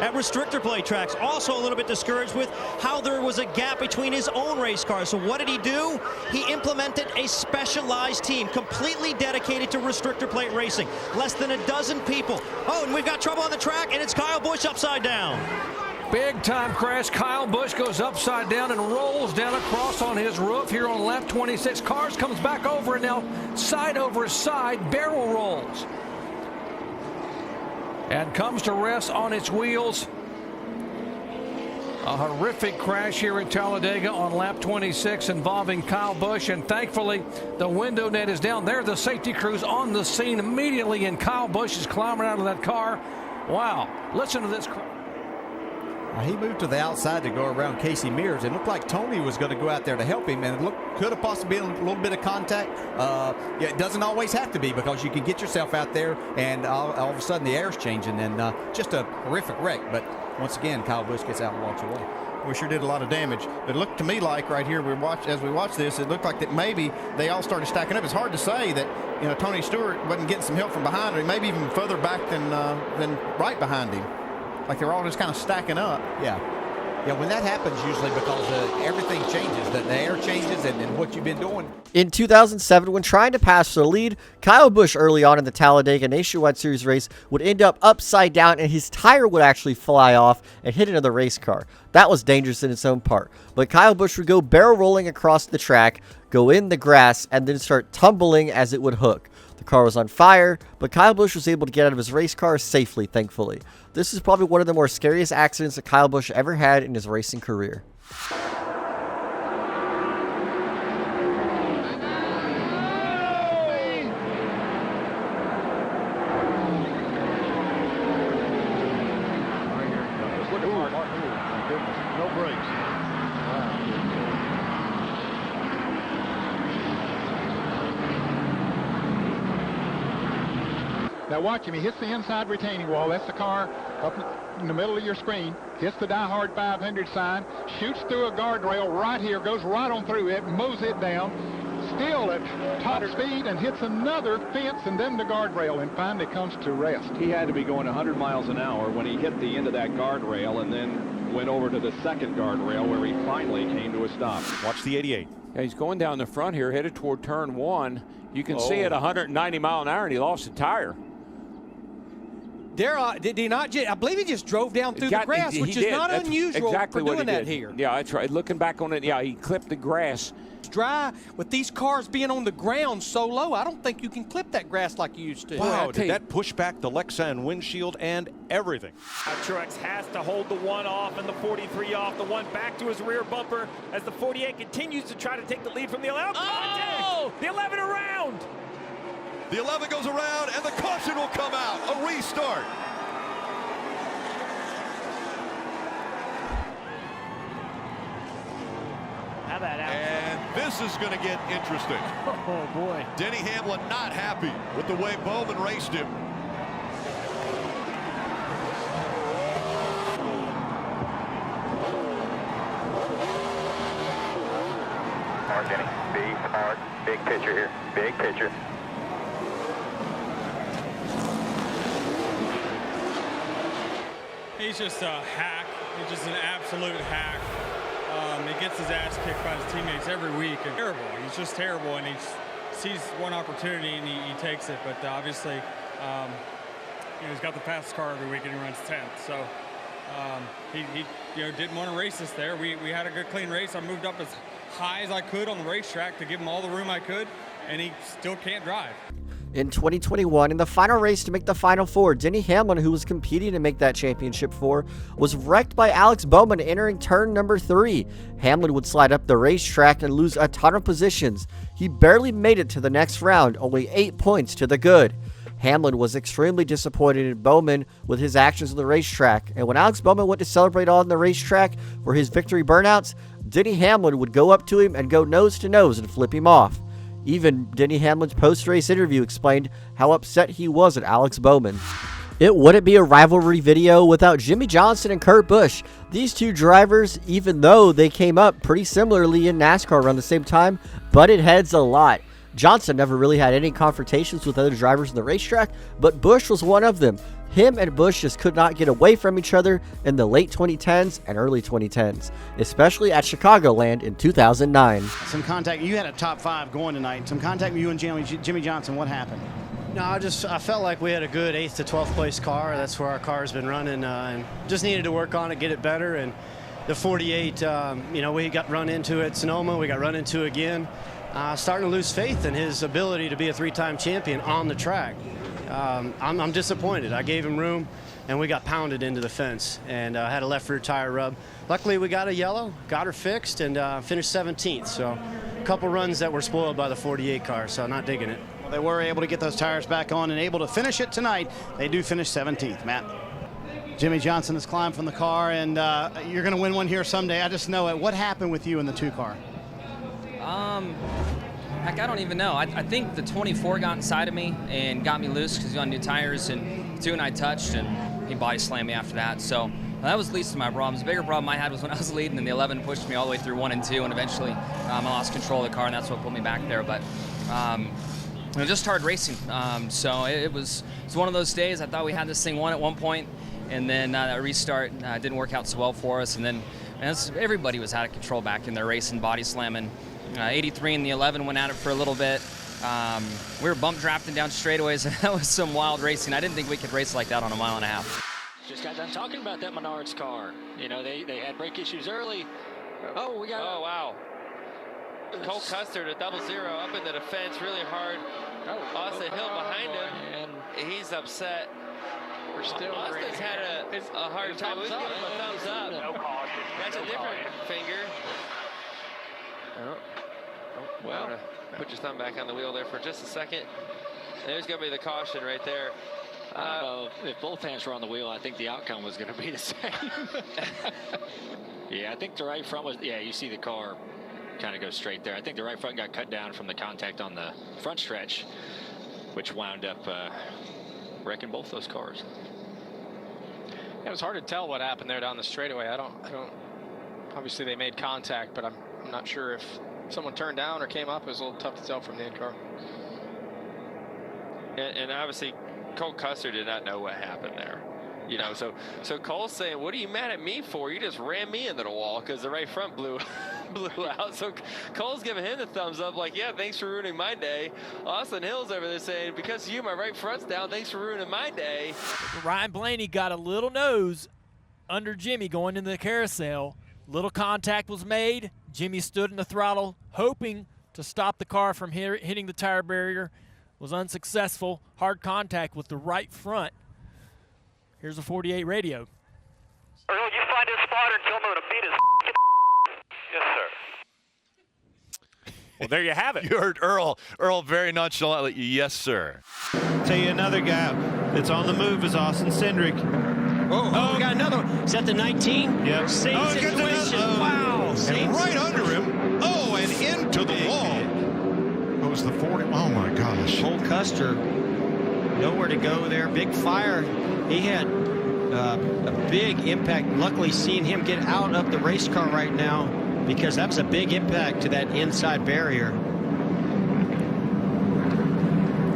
at restrictor plate tracks. Also a little bit discouraged with how there was a gap between his own race car. So what did he do? He implemented a specialized team completely dedicated to restrictor plate racing. Less than a dozen people. Oh, and we've got trouble on the track, and it's Kyle Busch upside down. Big time crash. Kyle Busch goes upside down and rolls down across on his roof here on lap 26. Cars comes back over, and now side over side barrel rolls and comes to rest on its wheels. A horrific crash here at Talladega on lap 26 involving Kyle Busch, and thankfully the window net is down. There the safety crews on the scene immediately, and Kyle Busch is climbing out of that car. Wow, listen to this. He moved to the outside to go around Casey Mears. It looked like Tony was going to go out there to help him, and it could have possibly been a little bit of contact. It doesn't always have to be, because you can get yourself out there and all of a sudden the air's changing, and just a horrific wreck. But once again, Kyle Busch gets out and walks away. We sure did a lot of damage. It looked to me like right here, as we watch this, it looked like that maybe they all started stacking up. It's hard to say that Tony Stewart wasn't getting some help from behind, or maybe even further back than right behind him. Like they're all just kind of stacking up. Yeah, when that happens, usually because everything changes, the air changes, and what you've been doing. In 2007, when trying to pass for the lead, Kyle Busch early on in the Talladega Nationwide Series race would end up upside down, and his tire would actually fly off and hit another race car. That was dangerous in its own part. But Kyle Busch would go barrel rolling across the track, go in the grass, and then start tumbling as it would hook. The car was on fire, but Kyle Busch was able to get out of his race car safely, thankfully. This is probably one of the more scariest accidents that Kyle Busch ever had in his racing career. No brakes. Now watch him. He hits the inside retaining wall. That's the car up in the middle of your screen. Hits the Die Hard 500 sign. Shoots through a guardrail right here. Goes right on through it. Mows it down. Still at top speed, and hits another fence and then the guardrail, and finally comes to rest. He had to be going 100 miles an hour when he hit the end of that guardrail, and then went over to the second guardrail where he finally came to a stop. Watch the 88. Yeah, he's going down the front here, headed toward turn one. You can see at 190 mile an hour, and he lost a tire. Did he not? I believe he just drove down through the grass, which is not unusual for doing that here. Yeah, that's right. Looking back on it, yeah, he clipped the grass. Dry with these cars being on the ground so low, I don't think you can clip that grass like you used to. Wow, did that push back the Lexan windshield and everything? Truex has to hold the one off and the 43 off, the one back to his rear bumper as the 48 continues to try to take the lead from the 11. Oh! The 11 around! The 11 goes around, and the caution will come out. A restart. How about out? And this is going to get interesting. Oh, boy. Denny Hamlin not happy with the way Bowman raced him. Hard, Denny. Big, hard. Big picture here. Big picture. He's just a hack. He's just an absolute hack. He gets his ass kicked by his teammates every week. And terrible. He's just terrible, and he sees one opportunity and he takes it. But obviously, he's got the fastest car every week, and he runs 10th. So he didn't want to race us there. We had a good, clean race. I moved up as high as I could on the racetrack to give him all the room I could, and he still can't drive. In 2021, in the final race to make the Final Four, Denny Hamlin, who was competing to make that championship four, was wrecked by Alex Bowman entering turn number 3. Hamlin would slide up the racetrack and lose a ton of positions. He barely made it to the next round, only 8 points to the good. Hamlin was extremely disappointed in Bowman with his actions on the racetrack, and when Alex Bowman went to celebrate on the racetrack for his victory burnouts, Denny Hamlin would go up to him and go nose to nose and flip him off. Even Denny Hamlin's post-race interview explained how upset he was at Alex Bowman. It wouldn't be a rivalry video without Jimmie Johnson and Kurt Busch. These two drivers, even though they came up pretty similarly in NASCAR around the same time, butted heads a lot. Johnson never really had any confrontations with other drivers on the racetrack, but Busch was one of them. Him and Busch just could not get away from each other in the late 2010s and early 2010s, especially at Chicagoland in 2009. Some contact. You had a top 5 going tonight. Some contact with you and Jimmy Johnson. What happened? No, I felt like we had a good 8th to 12th place car. That's where our car's been running, and just needed to work on it, get it better. And the 48, we got run into at Sonoma. We got run into again. Starting to lose faith in his ability to be a 3-time champion on the track. I'm disappointed. I gave him room, and we got pounded into the fence, and had a left rear tire rub. Luckily, we got a yellow, got her fixed, and finished 17th. So a couple runs that were spoiled by the 48 car, so not digging it. Well, they were able to get those tires back on and able to finish it tonight. They do finish 17th, Matt. Jimmy Johnson has climbed from the car, and you're going to win one here someday. I just know it. What happened with you in the 2 car? Heck, I don't even know. I think the 24 got inside of me and got me loose because he was on new tires, and 2 and I touched, and he body slammed me after that. So that was the least of my problems. The bigger problem I had was when I was leading, and the 11 pushed me all the way through 1 and 2, and eventually I lost control of the car, and that's what put me back there. But it just started racing. So it was one of those days. I thought we had this thing won at one point, and then that restart didn't work out so well for us. And then everybody was out of control back in there racing, body slamming. 83 and the 11 went at it for a little bit. We were bump drafting down straightaways, and that was some wild racing. I didn't think we could race like that on a 1.5 miles. Just got done talking about that Menards car. They had brake issues early. Oh, wow. Cole Custer to 0-0 up into the fence really hard. Austin Hill behind him, and he's upset. We're still Austin's had a hard time. We give him a thumbs up. That's a different finger. Well, put your thumb back on the wheel there for just a second. There's going to be the caution right there. I don't know if both hands were on the wheel, I think the outcome was going to be the same. Yeah, I think the right front was, you see the car kind of go straight there. I think the right front got cut down from the contact on the front stretch, which wound up wrecking both those cars. It was hard to tell what happened there down the straightaway. I don't. Obviously, they made contact, but I'm not sure if someone turned down or came up. It was a little tough to tell from the in-car. And obviously, Cole Custer did not know what happened there. So Cole's saying, "What are you mad at me for? You just ran me into the wall," because the right front blew out. So Cole's giving him the thumbs up, like, "Yeah, thanks for ruining my day." Austin Hill's over there saying, "Because of you, my right front's down. Thanks for ruining my day." Ryan Blaney got a little nose under Jimmy going into the carousel. Little contact was made. Jimmy stood in the throttle, hoping to stop the car from hitting the tire barrier. Was unsuccessful. Hard contact with the right front. Here's a 48 radio. Earl, you find his spot and tell him to beat his Yes, sir. Well, there you have it. You heard Earl. Earl very nonchalantly, yes, sir. Tell you another guy that's on the move is Austin Cindric. Oh, we got another one. Is that the 19? Yep. Same situation. Wow. And right under him. Oh, and into the wall. Goes the 40. Oh, my gosh. Cole Custer, nowhere to go there. Big fire. He had a big impact. Luckily, seeing him get out of the race car right now, because that was a big impact to that inside barrier.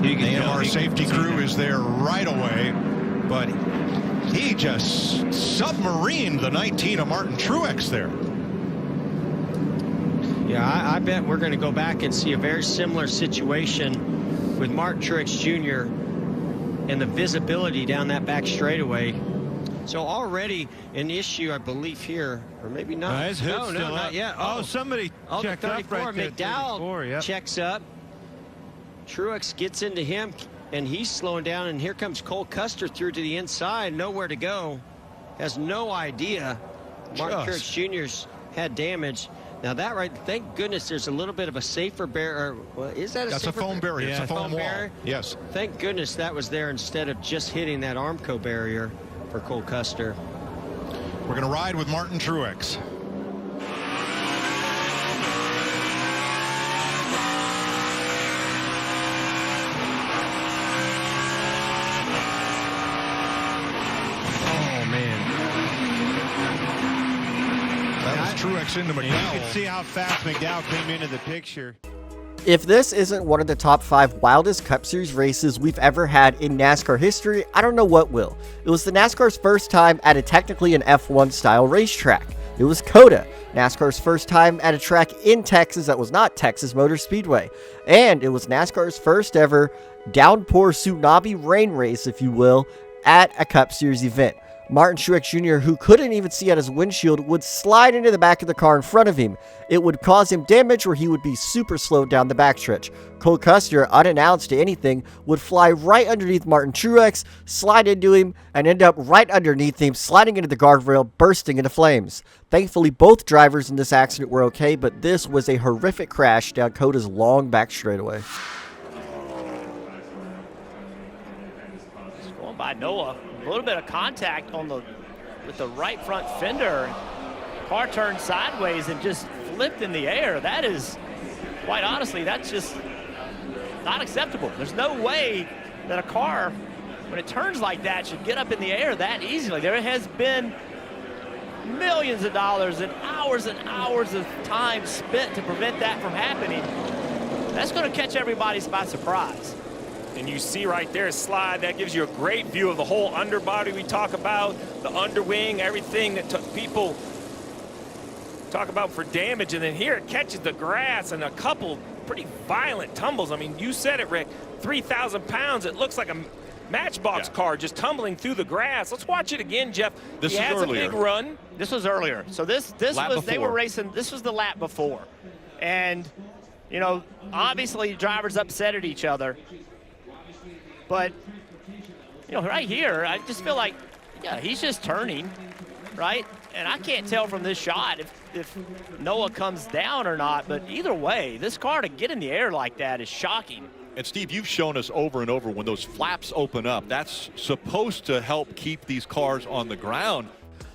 The AMR safety crew is there right away, but he just submarined the 19 of Martin Truex there. Yeah, I bet we're going to go back and see a very similar situation with Martin Truex Jr. and the visibility down that back straightaway. So already an issue, I believe, here, or maybe not. His hood's still not up. yet. Somebody checked up right there. McDowell checks up. Truex gets into him, and he's slowing down, and here comes Cole Custer through to the inside, nowhere to go. Has no idea Martin Truex Jr.'s had damage. Now that right, thank goodness there's a little bit of a safer barrier. Well, is that a That's safer a foam barrier. Yeah, it's a foam wall. barrier. Yes. Thank goodness that was there instead of just hitting that Armco barrier for Cole Custer. We're going to ride with Martin Truex. Truex into McDowell. You can see how fast McDowell came into the picture. If this isn't one of the top 5 wildest Cup Series races we've ever had in NASCAR history, I don't know what will. It was the NASCAR's first time at a technically an F1 style racetrack. It was COTA, NASCAR's first time at a track in Texas that was not Texas Motor Speedway. And it was NASCAR's first ever downpour tsunami rain race, if you will, at a Cup Series event. Martin Truex Jr., who couldn't even see out his windshield, would slide into the back of the car in front of him. It would cause him damage where he would be super slowed down the backstretch. Cole Custer, unannounced to anything, would fly right underneath Martin Truex, slide into him, and end up right underneath him, sliding into the guardrail, bursting into flames. Thankfully, both drivers in this accident were okay, but this was a horrific crash down COTA's long back straightaway. Going by Noah. A little bit of contact on with the right front fender. Car turned sideways and just flipped in the air. That is, quite honestly, that's just not acceptable. There's no way that a car, when it turns like that, should get up in the air that easily. There has been millions of dollars and hours of time spent to prevent that from happening. That's going to catch everybody by surprise. And you see right there, slide, that gives you a great view of the whole underbody we talk about, the underwing, everything that people talk about for damage. And then here it catches the grass and a couple pretty violent tumbles. I mean, you said it, Rick, 3,000 pounds. It looks like a Matchbox car just tumbling through the grass. Let's watch it again, Jeff. This he has a big run. This was earlier. So this was, they were racing, this was the lap before. And, you know, obviously drivers upset at each other. But, you know, right here, I just feel like, yeah, he's just turning, right? And I can't tell from this shot if Noah comes down or not, but either way, this car to get in the air like that is shocking. And Steve, you've shown us over and over when those flaps open up, that's supposed to help keep these cars on the ground.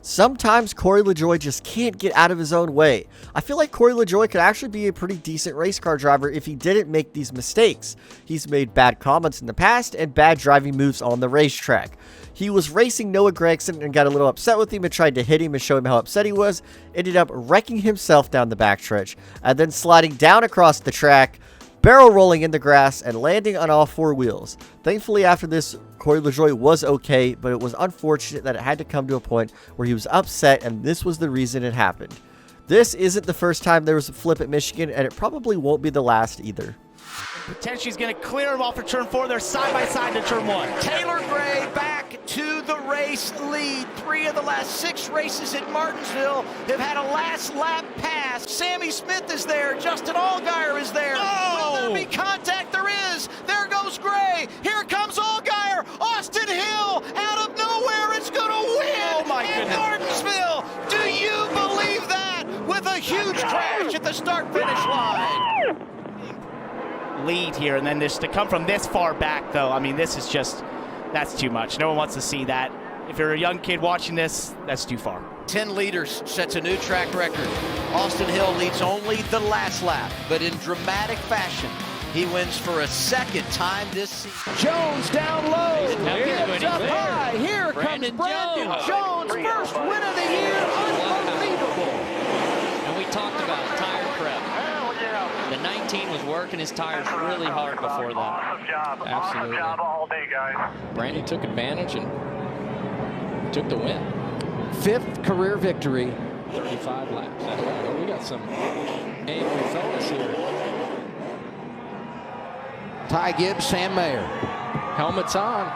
Sometimes Corey LaJoie just can't get out of his own way. I feel like Corey LaJoie could actually be a pretty decent race car driver if he didn't make these mistakes. He's made bad comments in the past and bad driving moves on the racetrack. He was racing Noah Gragson and got a little upset with him and tried to hit him and show him how upset he was. Ended up wrecking himself down the backstretch and then sliding down across the track, barrel rolling in the grass and landing on all 4 wheels. Thankfully, after this, Corey LaJoie was okay, but it was unfortunate that it had to come to a point where he was upset, and this was the reason it happened. This isn't the first time there was a flip at Michigan, and it probably won't be the last either. Potentially he's going to clear him off for turn 4. They're side by side to turn 1. Taylor Gray back to the race lead. 3 of the last 6 races at Martinsville have had a last lap pass. Sammy Smith is there. Justin Allgaier is there. Oh! Will there be contact? There is. There goes Gray. Here comes Allgaier. Austin Hill out of nowhere. It's going to win in Martinsville. Do you believe that? With a huge crash at the start-finish line. Lead here, and then this to come from this far back, though, I mean, this is just, that's too much. No one wants to see that. If you're a young kid watching this, that's too far. 10 leaders sets a new track record. Austin Hill leads only the last lap, but in dramatic fashion, he wins for a second time this season. Jones down low. Hips up high. Here comes Brandon Jones. First win of the year. Unbelievable. And we talked about tire prep. The 19 was working his tires really hard before that. Awesome job. Absolutely. Awesome job all day, guys. Brandon took advantage and took the win. 5th career victory. 35 laps. That's right. Oh, we got some angry fellas here. Ty Gibbs, Sam Mayer. Helmets on.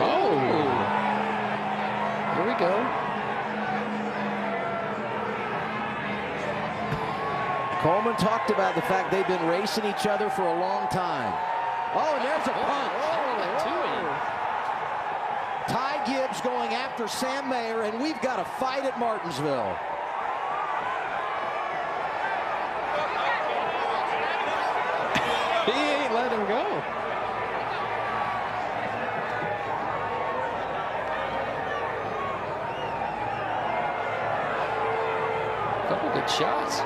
Oh. Here we go. Coleman talked about the fact they've been racing each other for a long time. Oh, and there's a punch. Ty Gibbs going after Sam Mayer, and we've got a fight at Martinsville. He ain't letting him go. A couple good shots.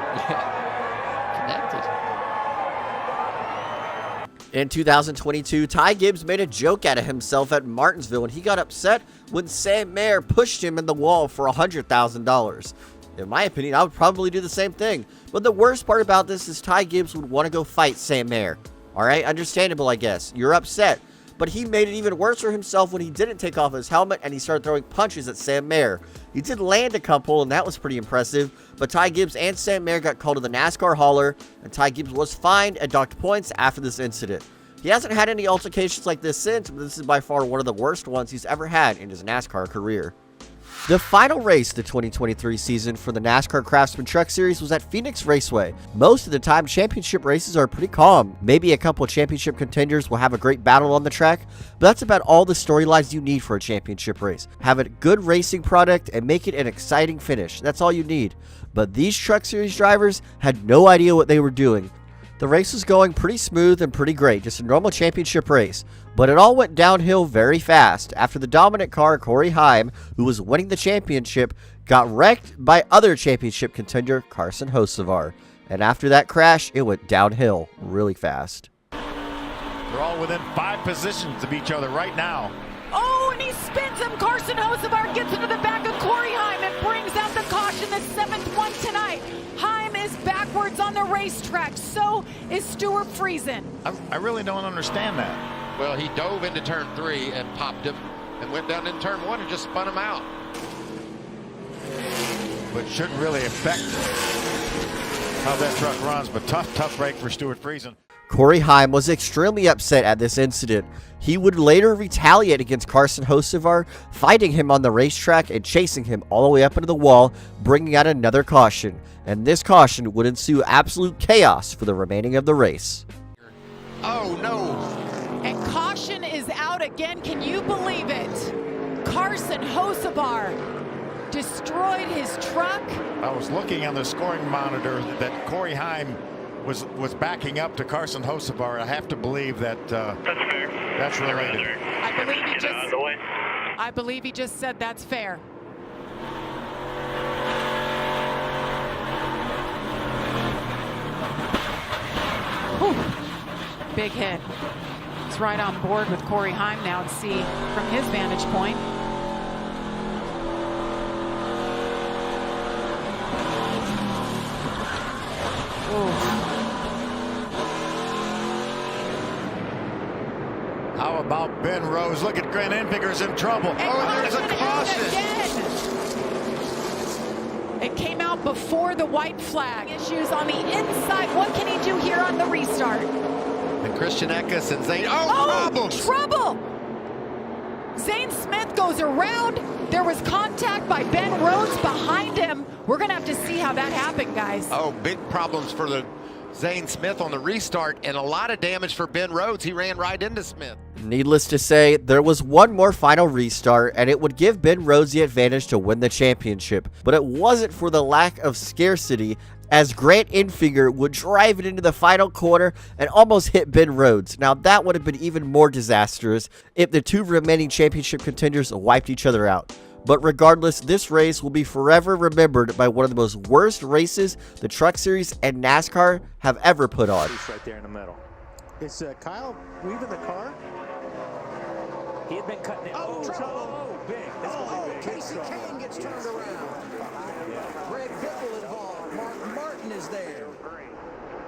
In 2022, Ty Gibbs made a joke out of himself at Martinsville, and he got upset when Sam Mayer pushed him in the wall for $100,000. In my opinion, I would probably do the same thing. But the worst part about this is Ty Gibbs would want to go fight Sam Mayer. Alright, understandable, I guess. You're upset. But he made it even worse for himself when he didn't take off his helmet and he started throwing punches at Sam Mayer. He did land a couple, and that was pretty impressive. But Ty Gibbs and Sam Mayer got called to the NASCAR hauler, and Ty Gibbs was fined and docked points after this incident. He hasn't had any altercations like this since, but this is by far one of the worst ones he's ever had in his NASCAR career. The final race of the 2023 season for the NASCAR Craftsman Truck Series was at Phoenix Raceway. Most of the time, championship races are pretty calm. Maybe a couple of championship contenders will have a great battle on the track, but that's about all the storylines you need for a championship race. Have a good racing product and make it an exciting finish. That's all you need. But these Truck Series drivers had no idea what they were doing. The race was going pretty smooth and pretty great, just a normal championship race. But it all went downhill very fast after the dominant car, Corey Heim, who was winning the championship, got wrecked by other championship contender, Carson Hocevar. And after that crash, it went downhill really fast. They're all within 5 positions of each other right now. Oh, and he spins him. Carson Hocevar gets into the back of Corey Heim and brings out the caution, the 7th one tonight. Heim is backwards on the racetrack. So is Stuart Friesen. I really don't understand that. Well, he dove into turn 3 and popped him and went down in turn 1 and just spun him out. But shouldn't really affect how that truck runs. But tough break for Stuart Friesen. Corey Heim was extremely upset at this incident. He would later retaliate against Carson Hocevar, fighting him on the racetrack and chasing him all the way up into the wall, bringing out another caution. And this caution would ensue absolute chaos for the remaining of the race. Oh, no. And caution is out again. Can you believe it? Carson Hocevar destroyed his truck. I was looking on the scoring monitor that Corey Heim was backing up to Carson Hocevar. I have to believe that that's related. I believe he just said that's fair. Whew. Big hit. He's right on board with Corey Heim now to see from his vantage point. How about Ben Rose? Look at Grant Enfinger's in trouble. Oh, there's a caution. It came out before the white flag. Issues on the inside. What can he do here on the restart? And Christian Eckes and Zane. Oh, problems. Trouble. Zane Smith goes around. There was contact by Ben Rhodes behind him. We're going to have to see how that happened, guys. Oh, big problems for the Zane Smith on the restart and a lot of damage for Ben Rhodes. He ran right into Smith. Needless to say, there was one more final restart, and it would give Ben Rhodes the advantage to win the championship. But it wasn't for the lack of scarcity, as Grant Enfinger would drive it into the final corner and almost hit Ben Rhodes. Now, that would have been even more disastrous if the two remaining championship contenders wiped each other out. But regardless, this race will be forever remembered by one of the most worst races the Truck Series and NASCAR have ever put on. Right there in the middle. Is Kyle weaving the car? He had been cutting it. Oh, big. This will be big. Casey Kane gets turned around. Greg Biffle involved. Mark Martin is there.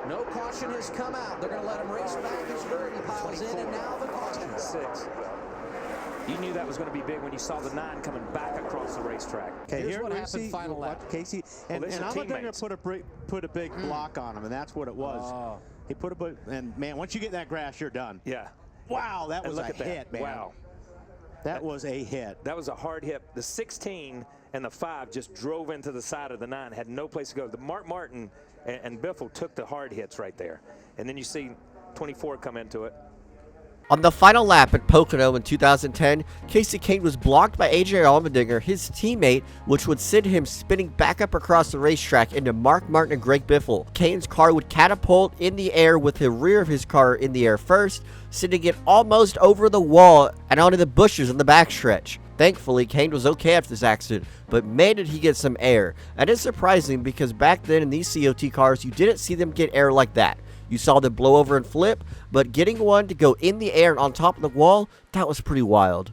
No caution has come out. They're going to let him race back as Gurney piles in, and now the caution. 6. You knew that was going to be big when you saw the 9 coming back across the racetrack. Okay, here's what happened final lap. Casey, and I'm going to put a big block on him, and that's what it was. He put and man, once you get that grass, you're done. Yeah. Wow, that was a hit, man. Wow. That was a hit. That was a hard hit. The 16 and the 5 just drove into the side of the 9, had no place to go. The Mark Martin and Biffle took the hard hits right there. And then you see 24 come into it. On the final lap at Pocono in 2010, Casey Kane was blocked by AJ Allmendinger, his teammate, which would send him spinning back up across the racetrack into Mark Martin and Greg Biffle. Kane's car would catapult in the air with the rear of his car in the air first, sending it almost over the wall and onto the bushes in the backstretch. Thankfully, Kane was okay after this accident, but man did he get some air. And it's surprising because back then in these COT cars, you didn't see them get air like that. You saw them blow over and flip, but getting one to go in the air and on top of the wall, that was pretty wild.